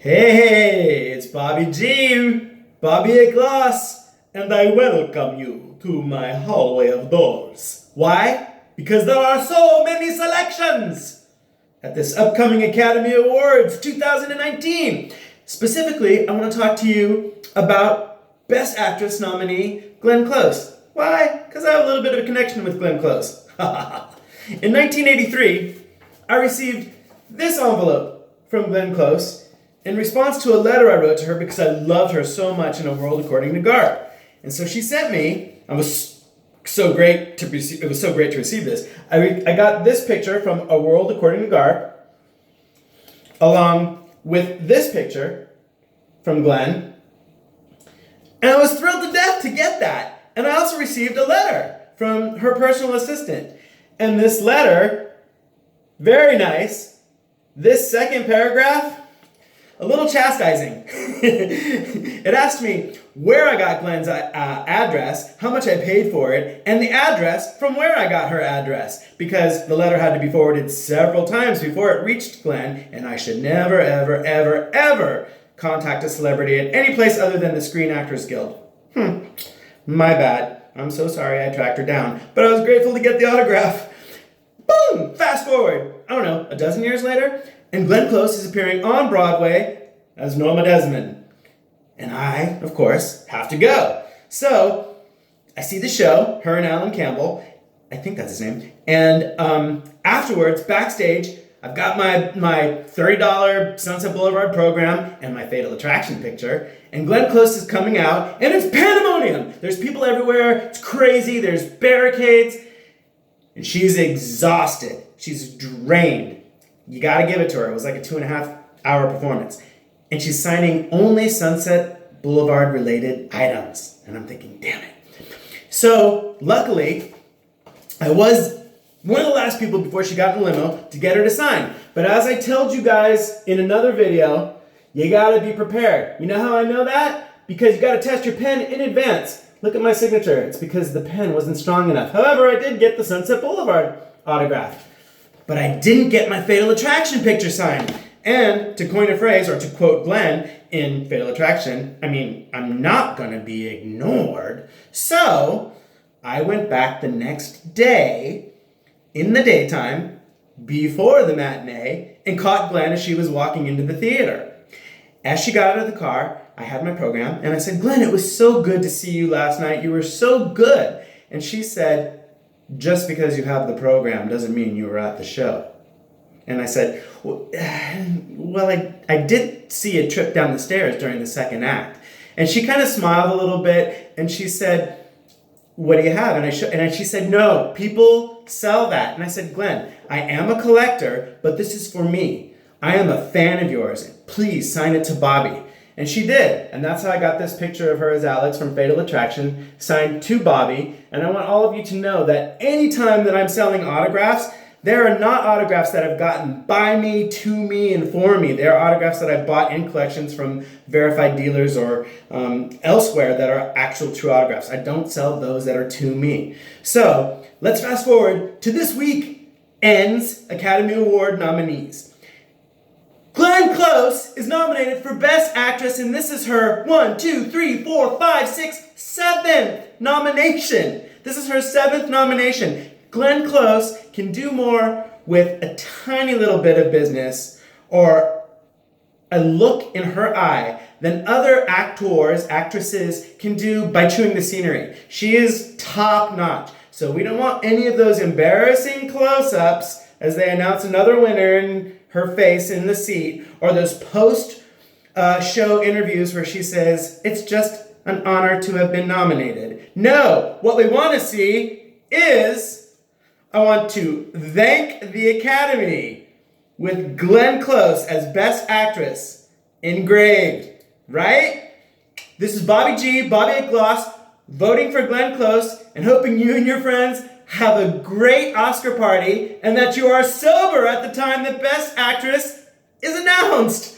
Hey, it's Bobby G, bobbyatgloss, and I welcome you to my hallway of doors. Why? Because there are so many selections at this upcoming Academy Awards 2019. Specifically, I want to talk to you about Best Actress nominee Glenn Close. Why? Because I have a little bit of a connection with Glenn Close. In 1983, I received this envelope from Glenn Close in response to a letter I wrote to her because I loved her so much in A World According to Garp. And so she sent me, it was so great to receive this. I got this picture from A World According to Garp, along with this picture from Glenn. And I was thrilled to death to get that. And I also received a letter from her personal assistant. And this letter, very nice. This second paragraph, a little chastising. It asked me where I got Glenn's address, how much I paid for it, and the address from where I got her address, because the letter had to be forwarded several times before it reached Glenn, and I should never, ever, ever, ever contact a celebrity at any place other than the Screen Actors Guild. My bad. I'm so sorry I tracked her down, but I was grateful to get the autograph. Boom! Fast forward, I don't know, a dozen years later, and Glenn Close is appearing on Broadway as Norma Desmond. And I, of course, have to go. So, I see the show, her and Alan Campbell, I think that's his name, and afterwards, backstage, I've got my $30 Sunset Boulevard program and my Fatal Attraction picture, and Glenn Close is coming out, and it's pandemonium! There's people everywhere, it's crazy, there's barricades, and she's exhausted, she's drained. You gotta give it to her. It was like a 2.5-hour performance. And she's signing only Sunset Boulevard related items. And I'm thinking, damn it. So, luckily, I was one of the last people before she got in the limo to get her to sign. But as I told you guys in another video, you gotta be prepared. You know how I know that? Because you gotta test your pen in advance. Look at my signature. It's because the pen wasn't strong enough. However, I did get the Sunset Boulevard autograph. But I didn't get my Fatal Attraction picture signed. And to coin a phrase, or to quote Glenn in Fatal Attraction, I'm not gonna be ignored. So I went back the next day, in the daytime, before the matinee, and caught Glenn as she was walking into the theater. As she got out of the car, I had my program, and I said, Glenn, it was so good to see you last night. You were so good. And she said, just because you have the program doesn't mean you were at the show. And I said, well, I did see a trip down the stairs during the second act. And she kind of smiled a little bit, and she said, what do you have? And she said, no, people sell that. And I said, Glenn, I am a collector, but this is for me. I am a fan of yours. Please sign it to Bobby. And she did, and that's how I got this picture of her as Alex from Fatal Attraction, signed to Bobby. And I want all of you to know that anytime that I'm selling autographs, there are not autographs that I've gotten by me, to me, and for me. They are autographs that I bought in collections from verified dealers or elsewhere that are actual true autographs. I don't sell those that are to me. So, let's fast forward to this weekend's Academy Award nominees. Glenn Close is nominated for Best Actress, and this is her 7th nomination. This is her 7th nomination. Glenn Close can do more with a tiny little bit of business or a look in her eye than other actresses can do by chewing the scenery. She is top notch. So we don't want any of those embarrassing close-ups as they announce another winner in her face in the seat, or those post-show interviews where she says, it's just an honor to have been nominated. No, what we want to see is, I want to thank the Academy with Glenn Close as Best Actress engraved, right? This is Bobby G, bobbyatgloss, voting for Glenn Close and hoping you and your friends have a great Oscar party and that you are sober at the time that Best Actress is announced.